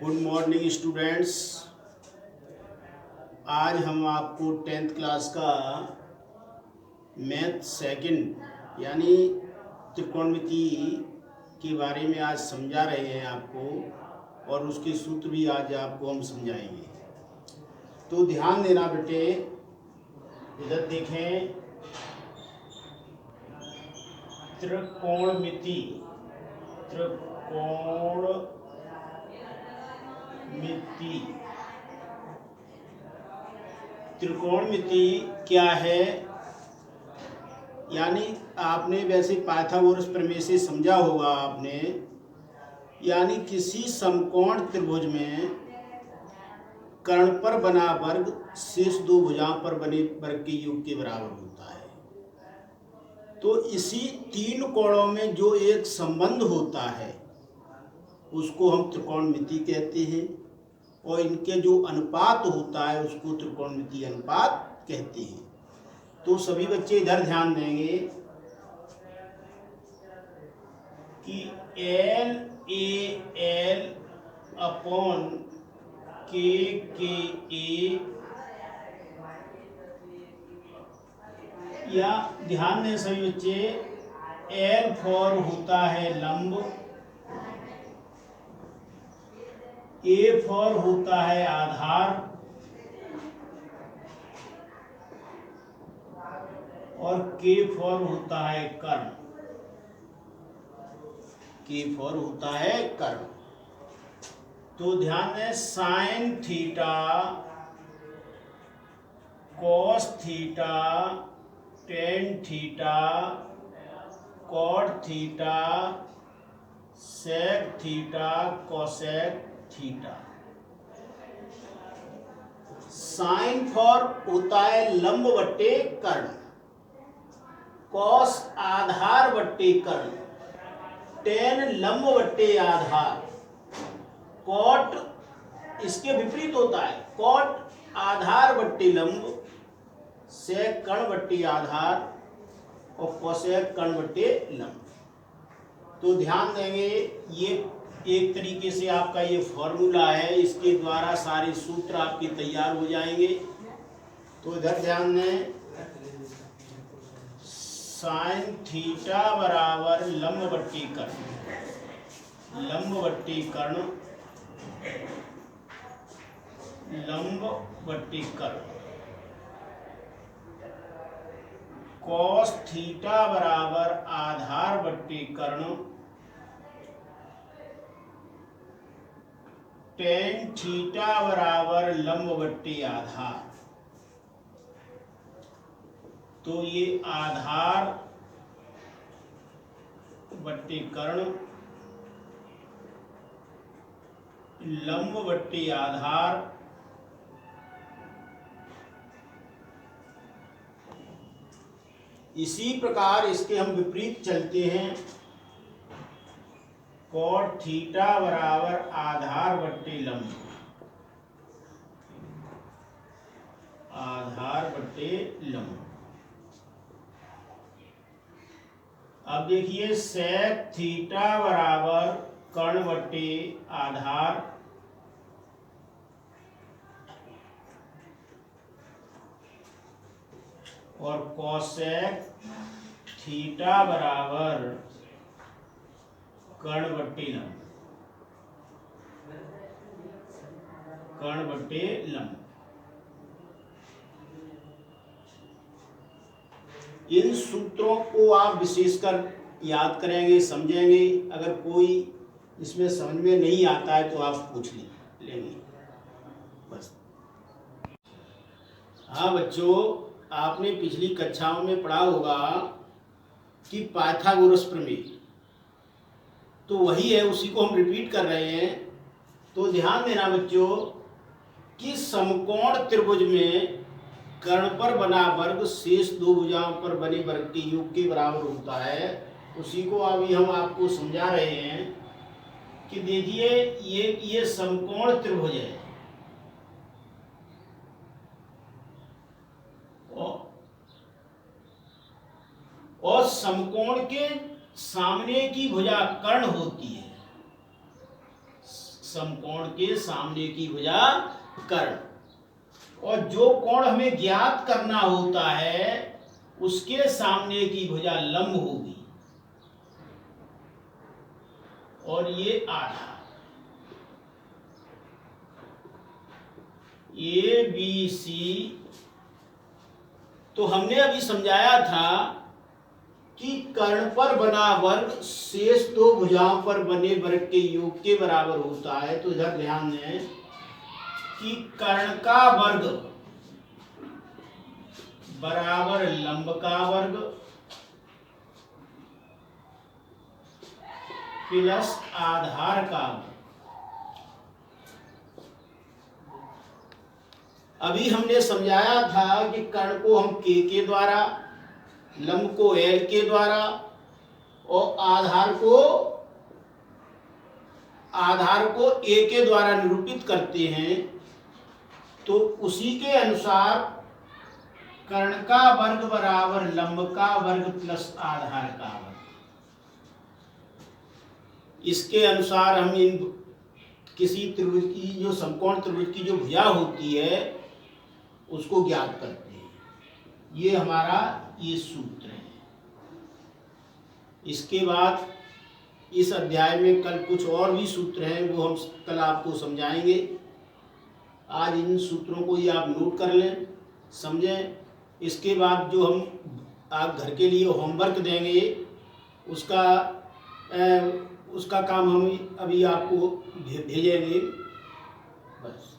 Good morning students. आज हम आपको 10th क्लास का मैथ सेकंड यानी त्रिकोणमिति के बारे में आज समझा रहे हैं आपको, और उसके सूत्र भी आज आपको हम समझाएंगे। तो ध्यान देना बेटे, इधर देखें। त्रिकोणमिति त्रिकोणमिति क्या है? यानी आपने वैसे पाइथागोरस प्रमेय से समझा होगा आपने, यानी किसी समकोण त्रिभुज में कर्ण पर बना वर्ग शेष दो भुजाओं पर बने वर्ग के योग के बराबर होता है। तो इसी तीन कोणों में जो एक संबंध होता है उसको हम त्रिकोणमिति कहते हैं, और इनके जो अनुपात होता है उसको त्रिकोणमिति अनुपात कहते हैं। तो सभी बच्चे इधर ध्यान देंगे कि एल ए एल अपॉन के ए, या ध्यान दें सभी बच्चे, एल फॉर होता है लंब, ए फॉर होता है आधार, और के फॉर होता है कर्ण। के फॉर होता है कर्ण। तो ध्यान दें, sine theta, cos theta, tan theta, cot theta, sec theta, cosec theta. Sine for होता है लंब बट्टे कर्ण, कॉस आधार बट्टे कर्ण, टेन लंब बट्टे आधार, कॉट इसके विपरीत होता है, कॉट आधार बट्टे लंब, सेक कर्ण बट्टे आधार, और कोसेक कर्ण बट्टे लंब। तो ध्यान देंगे, ये एक तरीके से आपका ये फॉर्मूला है, इसके द्वारा सारे सूत्र आपके तैयार हो जाएंगे। तो इधर ध्यान दें, साइन थीटा बराबर लंब बट्टे कर्ण, लंब बट्टे कर्ण, लंब बट्टे कर्ण, कॉस थीटा बराबर आधार बट्टे कर्ण, टेन थीटा बराबर लंब बट्टे आधार। तो ये आधार बट्टे कर्ण, लंब बट्टे आधार, इसी प्रकार इसके हम विपरीत चलते हैं। कॉट थीटा बराबर आधार बट्टे लंब, आधार बट्टे लंब। अब देखिए, सेक थीटा बराबर कर्ण बट्टे आधार, और कोसेक थीटा बराबर कर्ण बट्टे लंब, कर्ण बट्टे लंब। इन सूत्रों को आप विशेषकर याद करेंगे, समझेंगे। अगर कोई इसमें समझ में नहीं आता है तो आप पूछ लेंगे बस। हाँ बच्चों, आपने पिछली कक्षाओं में पढ़ा होगा कि पाइथागोरस प्रमेय, तो वही है, उसी को हम रिपीट कर रहे हैं। तो ध्यान देना बच्चों कि समकोण त्रिभुज में कर्ण पर बना वर्ग शेष दो भुजाओं पर बने वर्ग के योग के बराबर होता है। उसी को अभी हम आपको समझा रहे हैं कि देखिए, ये समकोण त्रिभुज है, और समकोण के सामने की भुजा कर्ण होती है। समकोण के सामने की भुजा कर्ण, और जो कोण हमें ज्ञात करना होता है उसके सामने की भुजा लंब होगी, और ये आधार ABC। तो हमने अभी समझाया था कि कर्ण पर बना वर्ग शेष दो भुजाओं पर बने वर्ग के योग के बराबर होता है। तो इधर ध्यान दें कि कर्ण का वर्ग बराबर लंब का वर्ग प्लस आधार का वर्ग। अभी हमने समझाया था कि कर्ण को हम K के द्वारा, लंब को L के द्वारा और आधार को A के द्वारा निरूपित करते हैं। तो उसी के अनुसार कर्ण का वर्ग बराबर लंब का वर्ग प्लस आधार का वर्ग। इसके अनुसार हम इन किसी त्रिभुज की, जो समकोण त्रिभुज की जो भुजा होती है उसको ज्ञात करते हैं। ये हमारा ये सूत्र है। इसके बाद इस अध्याय में कल कुछ और भी सूत्र हैं, वो हम कल आपको समझाएंगे। आज इन सूत्रों को ही आप नोट कर लें, समझें। इसके बाद जो हम आप घर के लिए होमवर्क देंगे उसका काम हम अभी आपको भेजेंगे। बस।